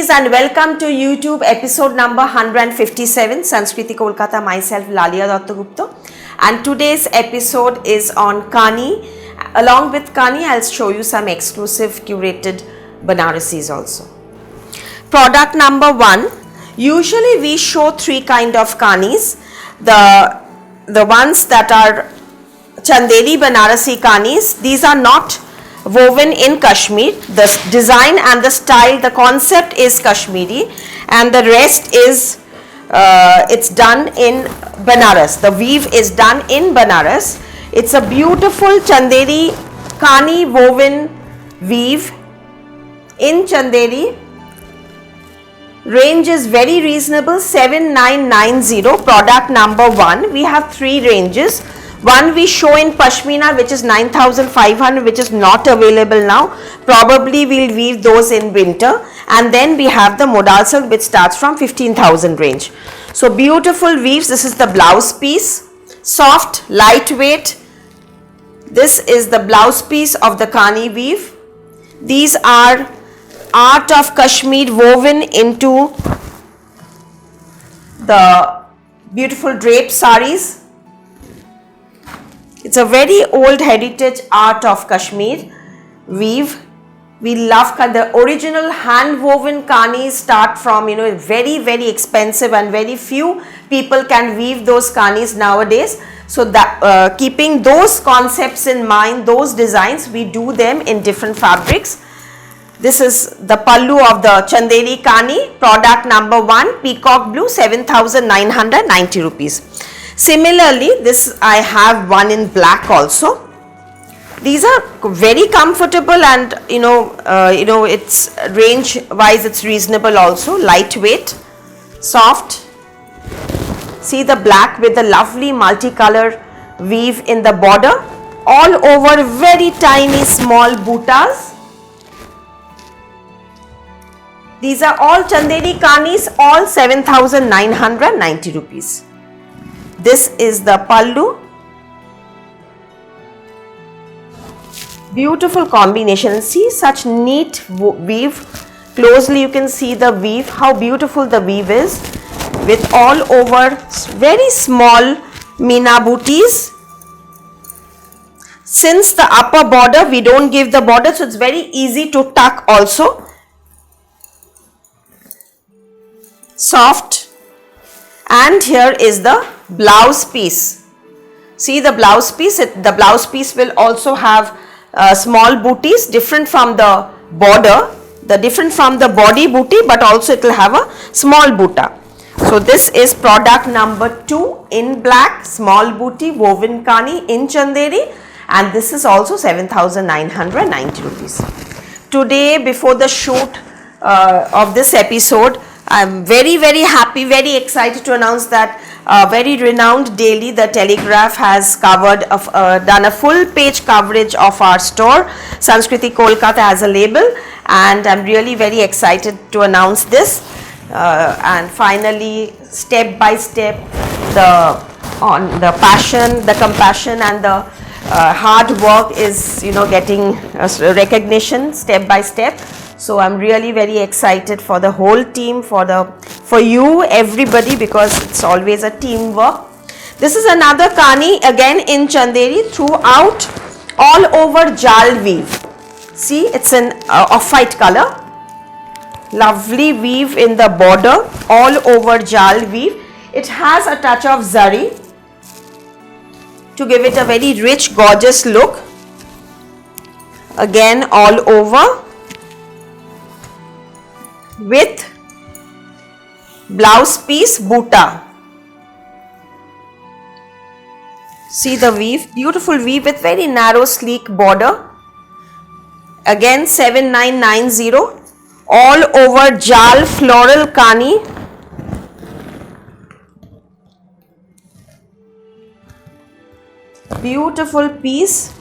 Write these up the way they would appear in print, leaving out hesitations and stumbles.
ladies, and welcome to YouTube episode number 157. Sanskriti Kolkata, myself Lalia Dattagupta, and today's episode is on Kani. Along with Kani, I'll show you some exclusive curated Banarasis also. Product number 1. Usually we show three kind of Kanis. The ones that are Chandeli Banarasi Kanis, these are not woven in Kashmir. The design and the style, the concept is Kashmiri, and the rest is it's done in Banaras. The weave is done in Banaras. It's a beautiful Chandeli Kani woven weave in Chandeli. Range is very reasonable, 7990. Product number 1. We have three ranges. One we show in Pashmina, which is 9500, which is not available now. Probably we'll weave those in winter. And then we have the modal silk, which starts from 15,000 range. So beautiful weaves. This is the blouse piece, soft, lightweight. This is the blouse piece of the Kani weave. These are art of Kashmir woven into the beautiful draped saris. It's a very old heritage art of Kashmir weave. We love the original hand woven Kanis start from, very expensive, and very few people can weave those Kanis nowadays. So that keeping those concepts in mind, those designs, we do them in different fabrics. This is the pallu of the Chandeli Kani, product number 1, peacock blue, 7,990 rupees. Similarly, this I have one in black also. These are very comfortable, and it's range wise it's reasonable also, lightweight, soft. See the black with the lovely multicolor weave in the border, all over very tiny small buttas. These are all Chandeli Kanis, all 7,990 rupees. This is the pallu. Beautiful combination. See such neat weave. Closely you can see the weave, how beautiful the weave is, with all over very small Meena booties. Since the upper border, we don't give the border, so it's very easy to tuck also. Soft. And here is the blouse piece. See the blouse piece. The blouse piece will also have small booties, different from the border, different from the body booty, but also it will have a small boota. So this is product number 2 in black, small booty woven Kani in Chandeli, and this is also 7,990 rupees. Today, before the shoot of this episode, I am very happy, very excited to announce that very renowned daily, The Telegraph, has done a full page coverage of our store, Sanskriti Kolkata, as a label, and I am really very excited to announce this. And finally, step by step, on the passion, the compassion, and the hard work is getting recognition step by step. So I'm really very excited for the whole team, for you, everybody, because it's always a teamwork. This is another Kani, again in Chandeli, throughout, all over jal weave. See, it's an off-white color. Lovely weave in the border, all over jal weave. It has a touch of zari to give it a very rich, gorgeous look. Again, all over, with blouse piece boota. See the weave, beautiful weave with very narrow sleek border. Again 7990, all over jal floral Kani. Beautiful piece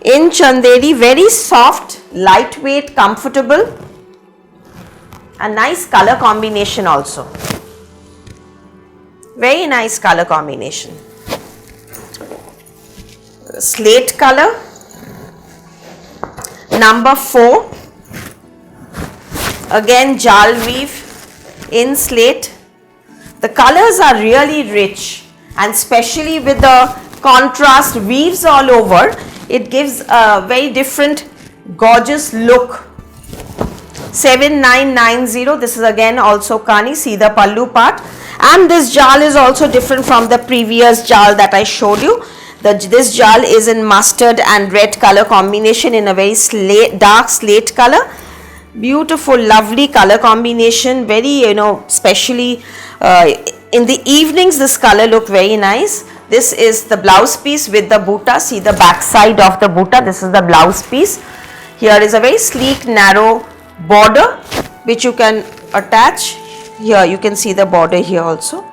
in Chandeli, very soft, lightweight, comfortable. A nice color combination also. Very nice color combination. Slate color. Number 4. Again jal weave in slate. The colors are really rich, and especially with the contrast weaves all over, it gives a very different gorgeous look. 7990, this is again also Kani. See the pallu part, and this jal is also different from the previous jal that I showed you. This jal is in mustard and red color combination in a very dark slate color. Beautiful, lovely color combination. Very, especially in the evenings, this color look very nice. This is the blouse piece with the buta. See the back side of the buta. This is the blouse piece. Here is a very sleek, narrow border which you can attach. Here you can see the border here also.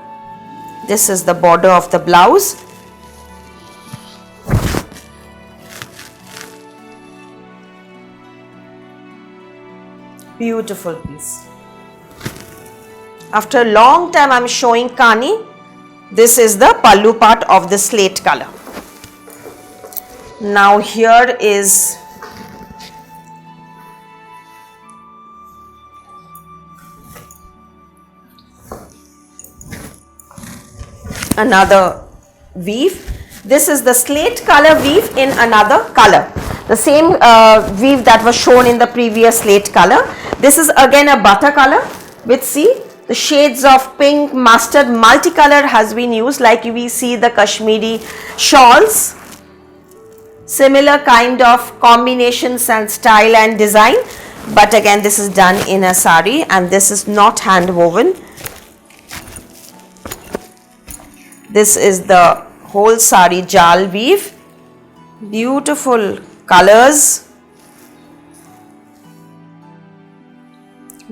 This is the border of the blouse. Beautiful piece. After a long time I am showing Kani. This is the pallu part of the slate color. Now here is another weave. This is the slate color weave in another color. The same weave that was shown in the previous slate color. This is again a butter color with, see, the shades of pink, mustard, multicolor has been used, like we see the Kashmiri shawls. Similar kind of combinations and style and design, but again this is done in a sari, and this is not hand woven. This is the whole sari jal weave. Beautiful colors.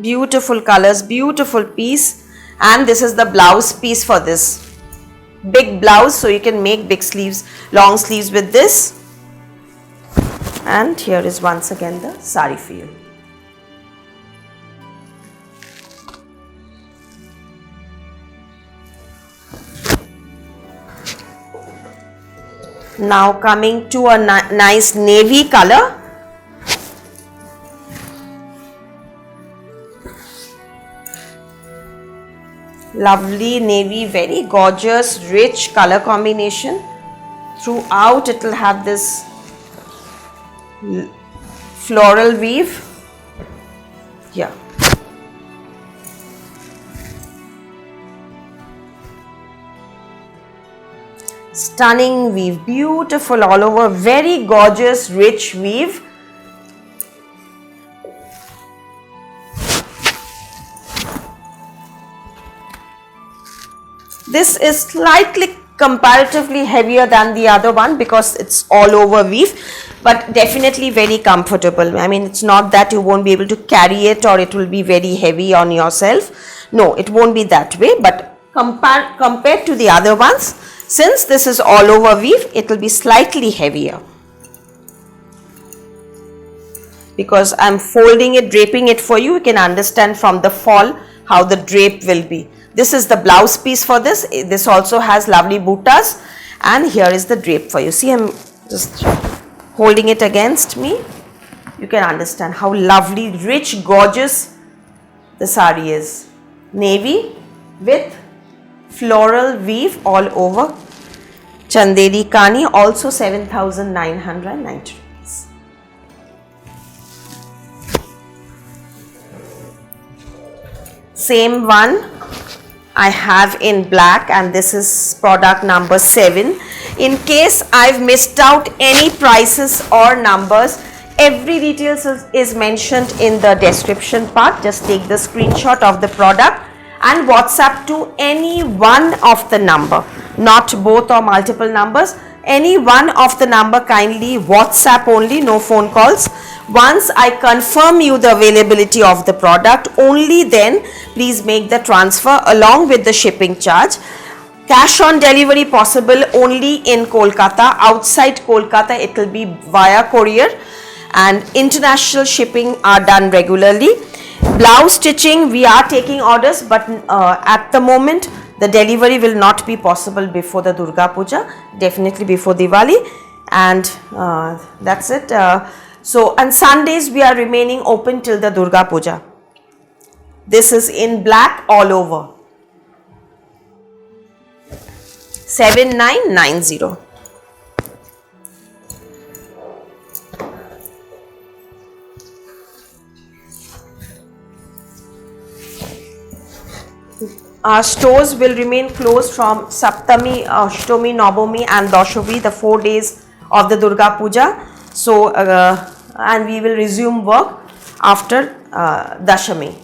Beautiful colors, beautiful piece. And this is the blouse piece for this. Big blouse, so you can make big sleeves, long sleeves with this. And here is once again the sari feel. Now coming to a nice navy color. Lovely navy, very gorgeous, rich color combination. Throughout it will have this floral weave. Yeah. Stunning weave, beautiful all over, very gorgeous, rich weave. This is slightly comparatively heavier than the other one because it's all over weave, but definitely very comfortable. I mean, it's not that you won't be able to carry it or it will be very heavy on yourself. No, it won't be that way, but compared to the other ones, since this is all over weave, it will be slightly heavier because I'm folding it, draping it for you. You can understand from the fall how the drape will be. This is the blouse piece for this. This also has lovely buttas, and here is the drape for you. See, I'm just holding it against me. You can understand how lovely, rich, gorgeous the sari is. Navy with floral weave all over. Chanderi Kani, also 7,990 rupees. Same one I have in black, and this is product number 7. In case I've missed out any prices or numbers, every details is mentioned in the description part. Just take the screenshot of the product and WhatsApp to any one of the number, not both or multiple numbers. Any one of the number, kindly WhatsApp only, no phone calls. Once I confirm you the availability of the product, only then please make the transfer along with the shipping charge. Cash on delivery possible only in Kolkata. Outside Kolkata it will be via courier, and international shipping are done regularly. Blouse stitching, we are taking orders, but at the moment the delivery will not be possible before the Durga Puja, definitely before Diwali, and that's it. So on Sundays we are remaining open till the Durga Puja. This is in black all over. 7990. Our stores will remain closed from Saptami, Ashtami, Navami and Dashami, the 4 days of the Durga Puja. So, and we will resume work after Dashami.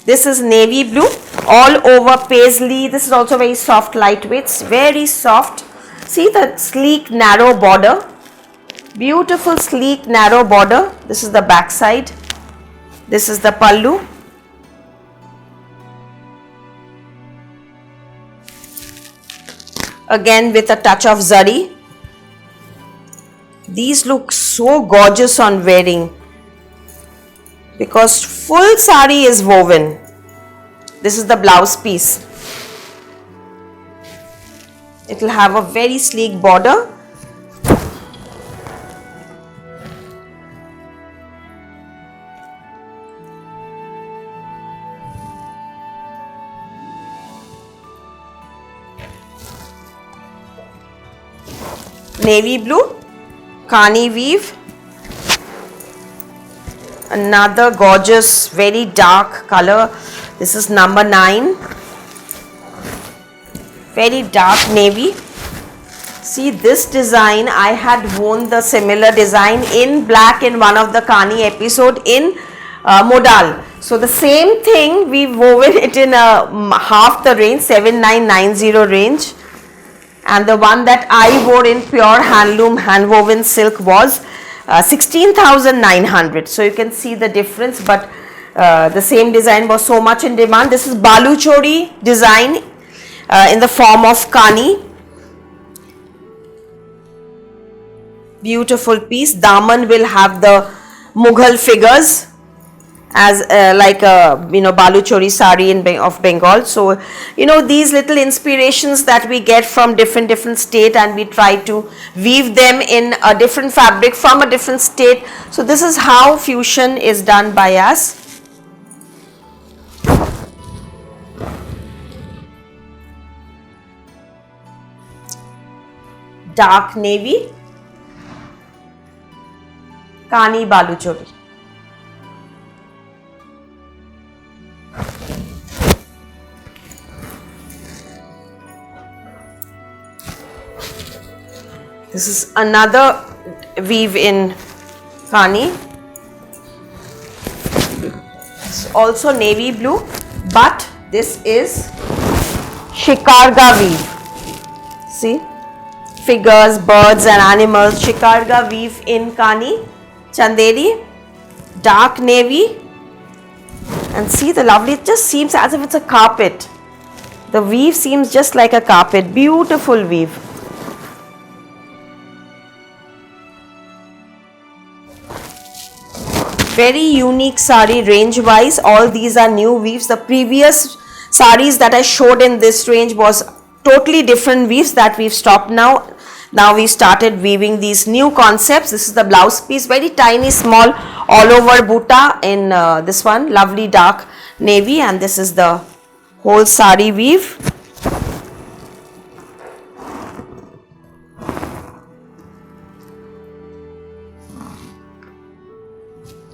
This is navy blue, all over paisley. This is also very soft, lightweight, it's very soft. See the sleek, narrow border. Beautiful, sleek, narrow border. This is the back side. This is the pallu. Again with a touch of zari. These look so gorgeous on wearing because full sari is woven. This is the blouse piece. It will have a very sleek border. Navy blue, Kani weave, another gorgeous, very dark color. This is number 9, very dark navy. See this design, I had worn the similar design in black in one of the Kani episode in modal. So the same thing, we woven it in half the range, 7990 range. And the one that I wore in pure handloom hand woven silk was 16,900. So you can see the difference, but the same design was so much in demand. This is Balu Chori design in the form of Kani. Beautiful piece. Daman will have the Mughal figures as like a Balu Chori sari of Bengal. So these little inspirations that we get from different state, and we try to weave them in a different fabric from a different state. So this is how fusion is done by us. Dark navy, Kani Balu Chori. This is another weave in Kani. It's also navy blue, but this is Shikarga weave. See, figures, birds and animals. Shikarga weave in Kani, Chanderi, dark navy, and see the lovely. It just seems as if it's a carpet. The weave seems just like a carpet. Beautiful weave. Very unique sari range wise. All these are new weaves. The previous saris that I showed in this range was totally different weaves that we've stopped now. Now we started weaving these new concepts. This is the blouse piece, very tiny, small, all over buta in this one, lovely dark navy, and this is the whole sari weave.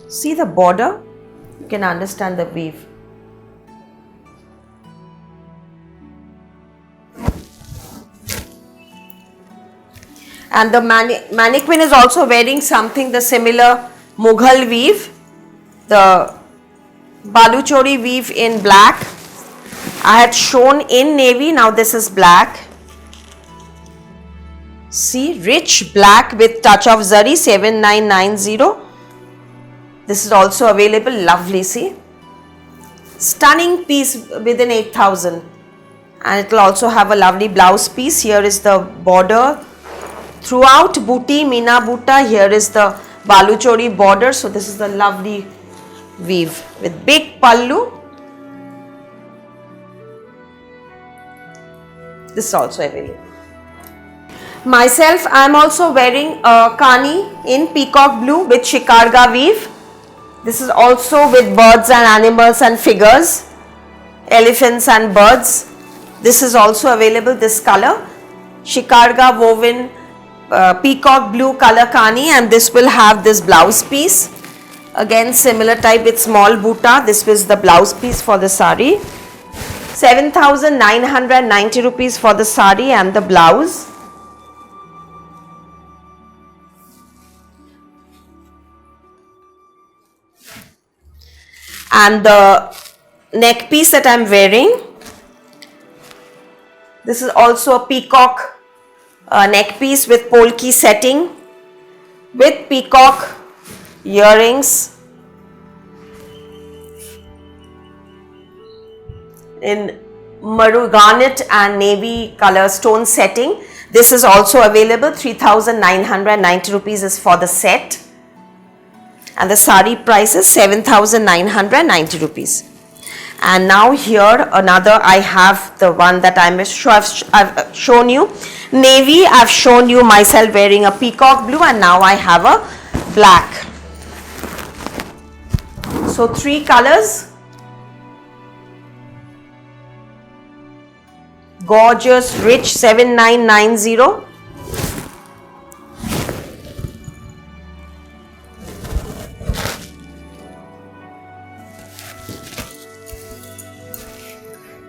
See the border, you can understand the weave. And the mannequin is also wearing something, the similar Mughal weave, the Balu Chori weave in black. I had shown in navy, now this is black. See, rich black with touch of zari, 7990. This is also available, lovely, see. Stunning piece within 8,000. And it will also have a lovely blouse piece. Here is the border. Throughout booty, Meena Buta, here is the Balu Chori border. So this is the lovely weave with big pallu. This is also available. Myself, I am also wearing a Kani in peacock blue with Shikarga weave. This is also with birds and animals and figures, elephants and birds. This is also available, this color. Shikarga woven peacock blue color kani, and this will have this blouse piece. Again similar type with small buta. This was the blouse piece for the sari. 7,990 rupees for the sari and the blouse. And the neck piece that I am wearing, this is also a peacock neck piece with polki setting with peacock earrings in maroon garnet and navy color stone setting. This is also available. 3,990 rupees is for the set, and the sari price is 7,990 rupees. And now here another, I have the one that I've shown you navy. I've shown you myself wearing a peacock blue, and now I have a black. So 3 colors. Gorgeous, rich, 7,990.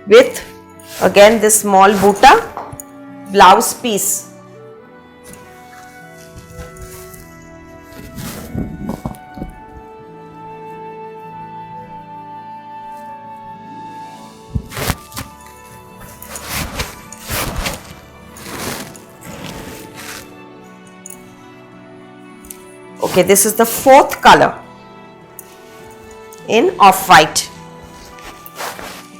With again this small buta blouse piece. Okay, this is the 4th color in off-white.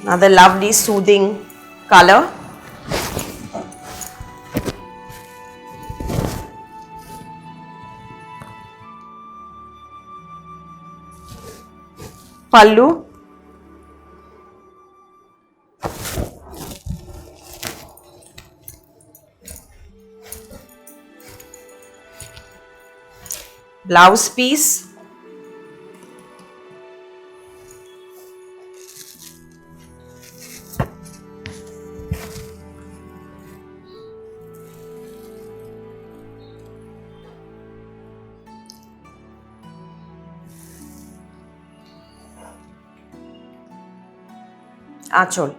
Another lovely soothing color. Pallu. Blouse piece. Achol.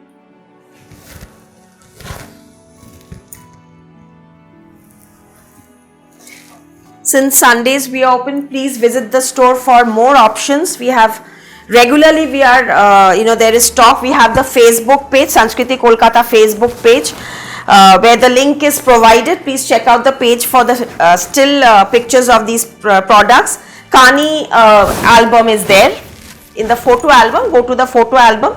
Since Sundays we are open, please visit the store for more options. We have regularly, we are there is stock. We have the Facebook page, Sanskriti Kolkata Facebook page, where the link is provided. Please check out the page for the still pictures of these products. Kani album is there in the photo album. Go to the photo album.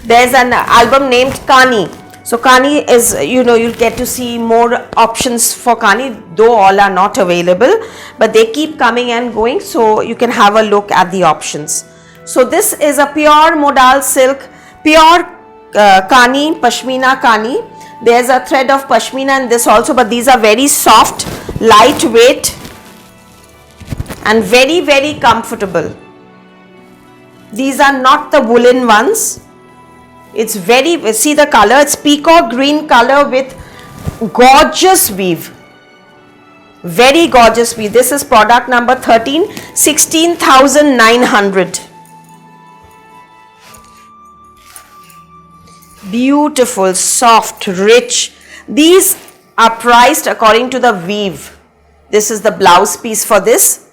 There's an album named Kani. So Kani is, you'll get to see more options for Kani, though all are not available, but they keep coming and going, so you can have a look at the options. So this is a pure modal silk, pure Kani, Pashmina Kani. There's a thread of Pashmina in this also, but these are very soft, lightweight and very, very comfortable. These are not the woolen ones. It's very, see the color, it's peacock green color with gorgeous weave. Very gorgeous weave. This is product number 13, 16,900. Beautiful, soft, rich. These are priced according to the weave. This is the blouse piece for this.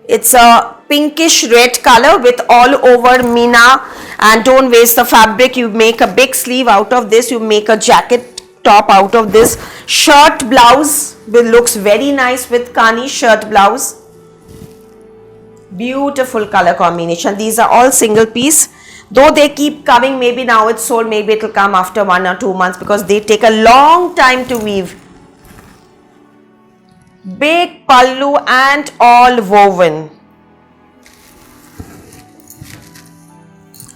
It's a pinkish red color with all over Meena, and don't waste the fabric. You make a big sleeve out of this. You make a jacket top out of this. Shirt blouse looks very nice with Kani shirt blouse. Beautiful color combination. These are all single piece. Though they keep coming, maybe now it's sold, maybe it will come after 1 or 2 months because they take a long time to weave. Big pallu and all woven.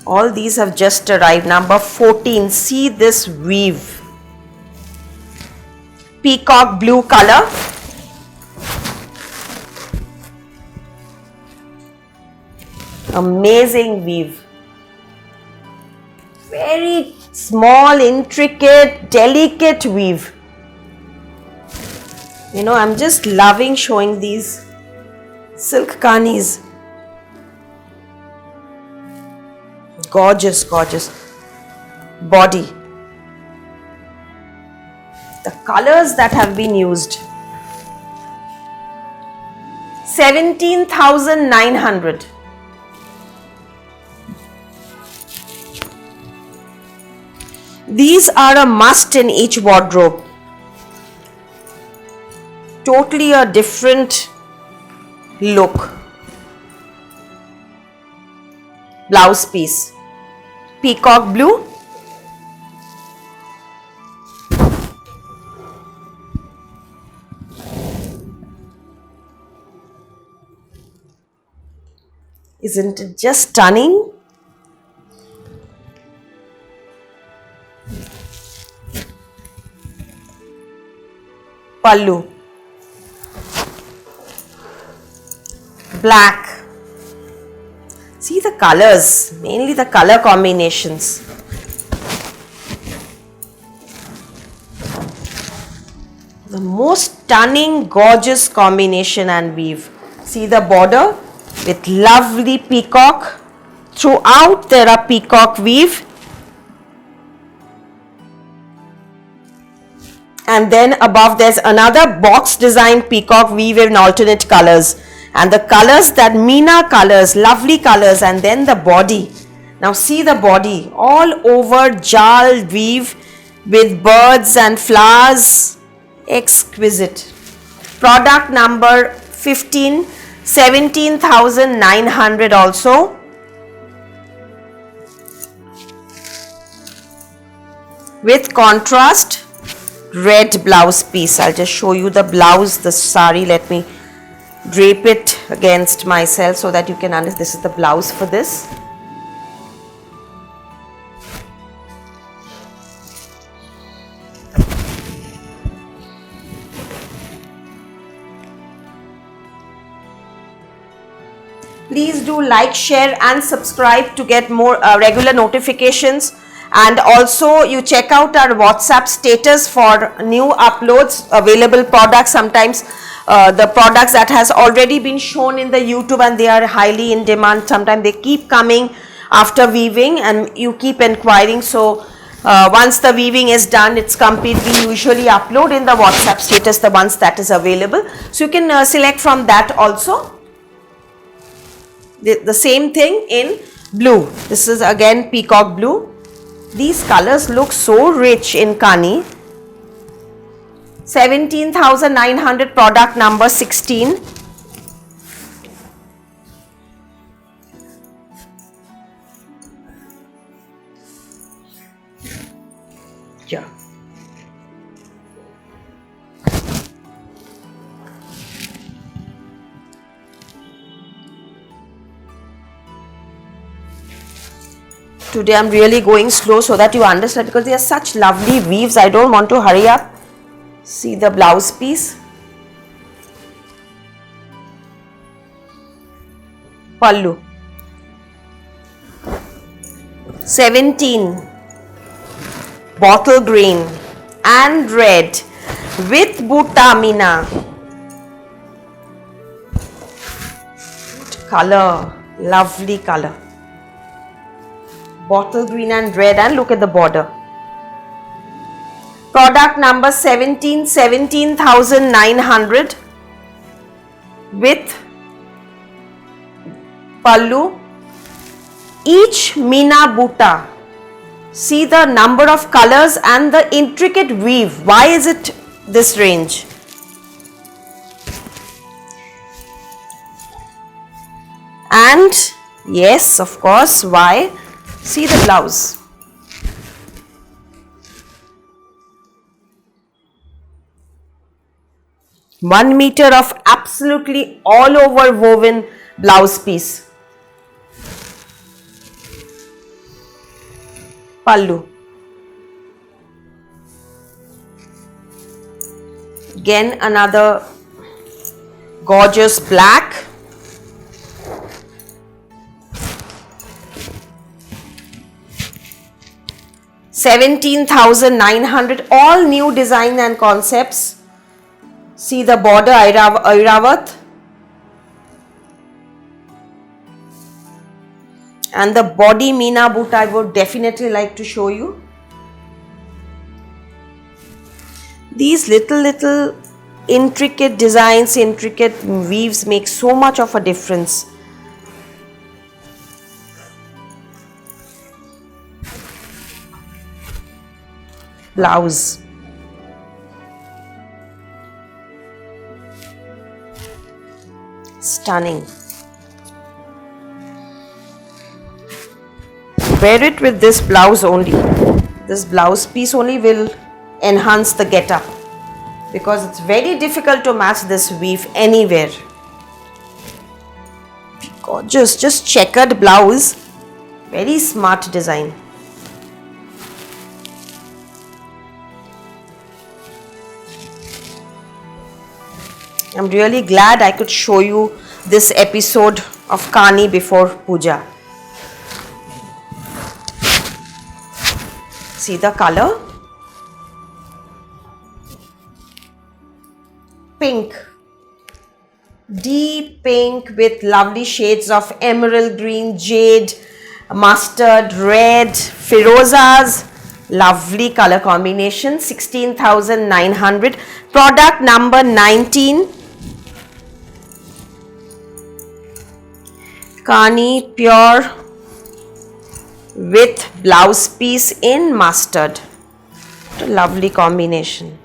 All these have just arrived. Number 14. See this weave. Peacock blue color. Amazing weave. Very small, intricate, delicate weave. You know, I'm just loving showing these silk kanis. Gorgeous, gorgeous. Body. The colors that have been used. 17,900. These are a must in each wardrobe. Totally a different look. Blouse piece. Peacock blue. Isn't it just stunning? Pallu. Black. See the colors, mainly the color combinations. The most stunning, gorgeous combination and weave. See the border with lovely peacock. Throughout there are peacock weave. And then above there's another box design peacock weave in alternate colors. And the colors, that Meena colors, lovely colors, and then the body. Now see the body, all over jal weave with birds and flowers. Exquisite. Product number 15, 17,900 also. With contrast red blouse piece. I'll just show you the blouse, the sari. Let me drape it against myself so that you can understand. This is the blouse for this. Please do like, share and subscribe to get more regular notifications. And also you check out our WhatsApp status for new uploads, available products. Sometimes the products that has already been shown in the YouTube and they are highly in demand. Sometimes they keep coming after weaving and you keep inquiring. So once the weaving is done, it's complete. We usually upload in the WhatsApp status the ones that is available. So you can select from that also. The same thing in blue. This is again peacock blue. These colors look so rich in Kani. 17,900, product number 16. Yeah. Today I'm really going slow so that you understand, because they are such lovely weaves. I don't want to hurry up. See the blouse piece. Pallu. 17. Bottle green and red with Butta Meena. Color, lovely color. Bottle green and red, and look at the border. Product number 17, 17,900 with pallu. Each Meena Butta. See the number of colors and the intricate weave. Why is it this range? And yes, of course, why? See the blouse. One meter of absolutely all over woven blouse piece. Pallu. Again another gorgeous black. 17,900, all new design and concepts. See the border Airavat. And the body Meena boot I would definitely like to show you. These little intricate designs, intricate weaves make so much of a difference. Blouse. Stunning. Wear it with this blouse only. This blouse piece only will enhance the get-up, because it's very difficult to match this weave anywhere. Gorgeous, just checkered blouse. Very smart design. I'm really glad I could show you this episode of Kani before Puja. See the color? Pink. Deep pink with lovely shades of emerald green, jade, mustard, red, firozas. Lovely color combination. 16,900. Product number 19. Kani pure with blouse piece in mustard. What a lovely combination.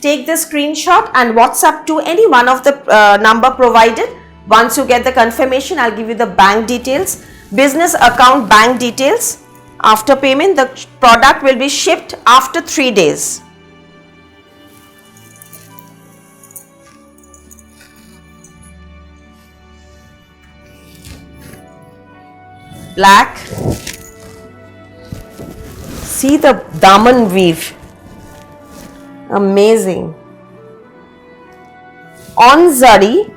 Take the screenshot and WhatsApp to any one of the number provided. Once you get the confirmation, I'll give you the bank details, business account bank details. After payment, the product will be shipped after 3 days. Black. See the daman weave. Amazing. On zari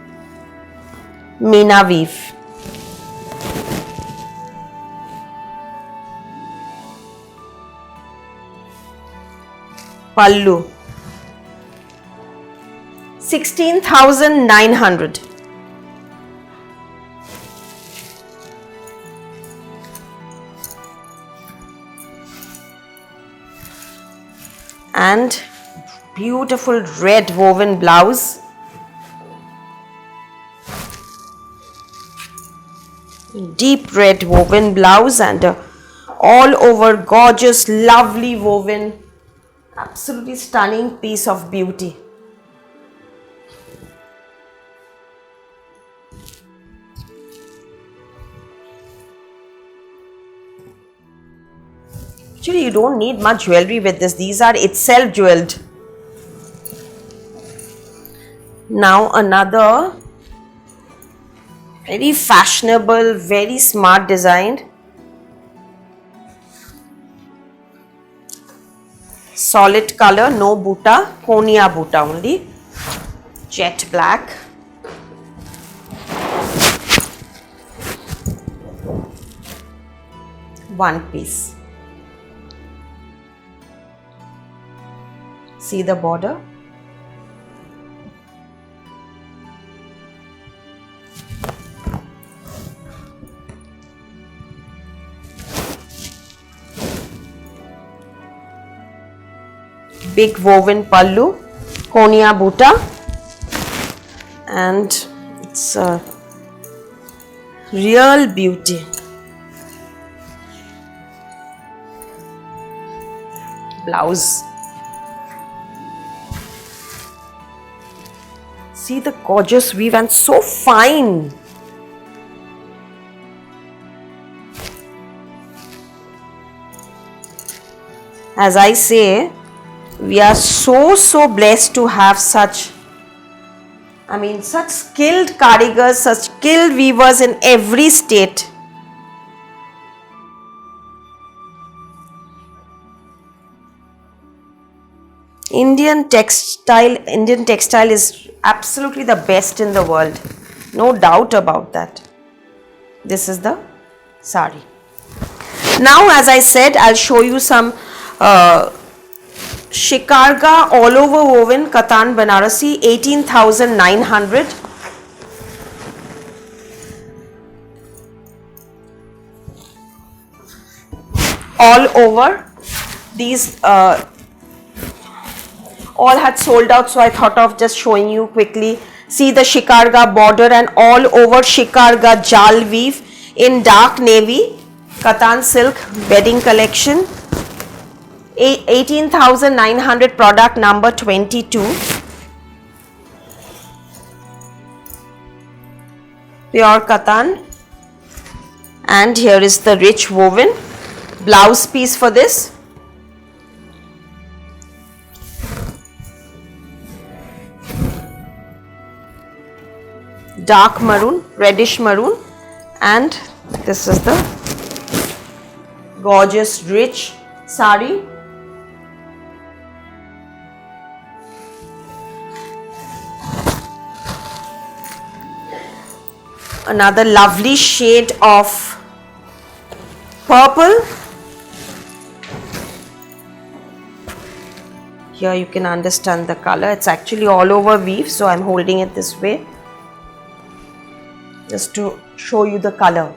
Meena weave. Pallu. 16,900. And beautiful red woven blouse. Deep red woven blouse and all over gorgeous, lovely woven, absolutely stunning piece of beauty. Actually, you don't need much jewelry with this. These are itself jeweled. Now another very fashionable, very smart design. Solid color, no buta, Konya buta only. Jet black. One piece. See the border? Big woven pallu, Konya buta, and it's a real beauty. Blouse. See the gorgeous weave and so fine. As I say, we are so blessed to have such skilled karigars, such skilled weavers in every state. Indian textile is absolutely the best in the world. No doubt about that. This is the sari. Now, as I said, I'll show you some Shikarga all over woven Katan Banarasi, 18,900. All over. These all had sold out, so I thought of just showing you quickly. See the Shikarga border and all over Shikarga jal weave in dark navy, Katan silk wedding collection. 18,900, product number 22. Pure Katan. And here is the rich woven blouse piece for this. Dark maroon, reddish maroon, and this is the gorgeous rich sari. Another lovely shade of purple. Here you can understand the color. It's actually all over weave, so I'm holding it this way just to show you the color.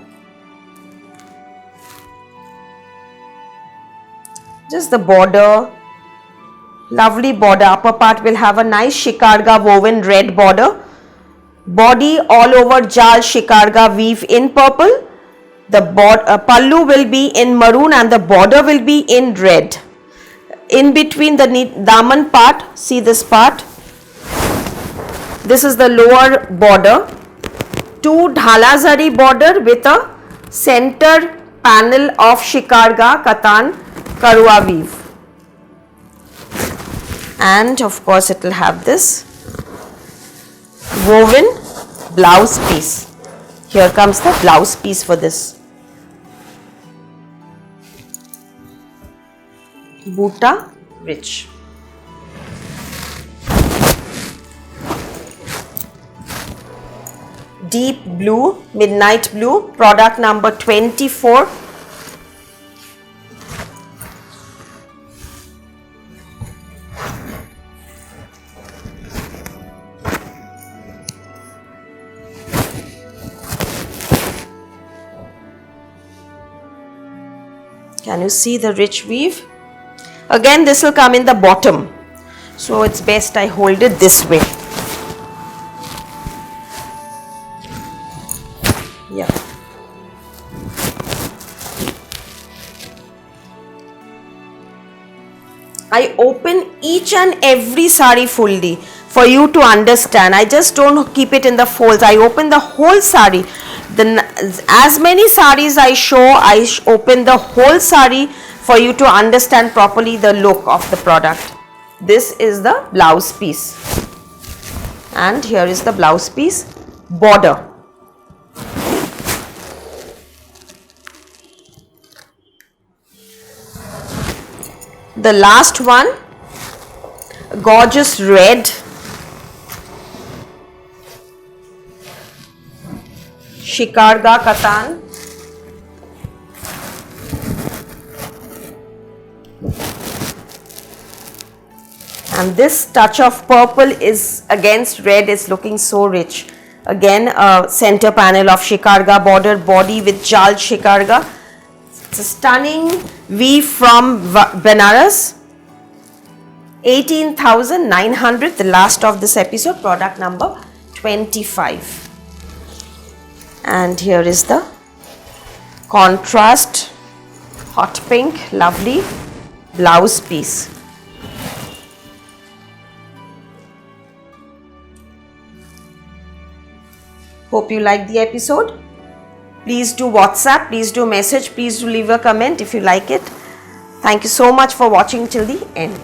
Just the border, lovely border. Upper part will have a nice Shikarga woven red border. Body all over jal Shikarga weave in purple. The pallu will be in maroon and the border will be in red. In between the daman part, see this part. This is the lower border. 2 dhala zari border with a center panel of Shikarga Katan Karwa weave. And of course it will have this woven blouse piece. Here comes the blouse piece for this. Buta rich. Deep blue, midnight blue, product number 24. Can you see the rich weave? Again, this will come in the bottom, so it's best I hold it this way. Yeah. I open each and every sari fully for you to understand. I just don't keep it in the folds. I open the whole sari. As many saris I show, I open the whole sari for you to understand properly the look of the product. This is the blouse piece, and here is the blouse piece border. The last one, gorgeous red Shikarga Katan. And this touch of purple is against red is looking so rich. Again, a center panel of Shikarga border, body with jal Shikarga. It's a stunning weave from Benares. 18,900, the last of this episode, product number 25. And here is the contrast hot pink, lovely blouse piece. Hope you liked the episode. Please do WhatsApp, please do message, please do leave a comment if you like it. Thank you so much for watching till the end.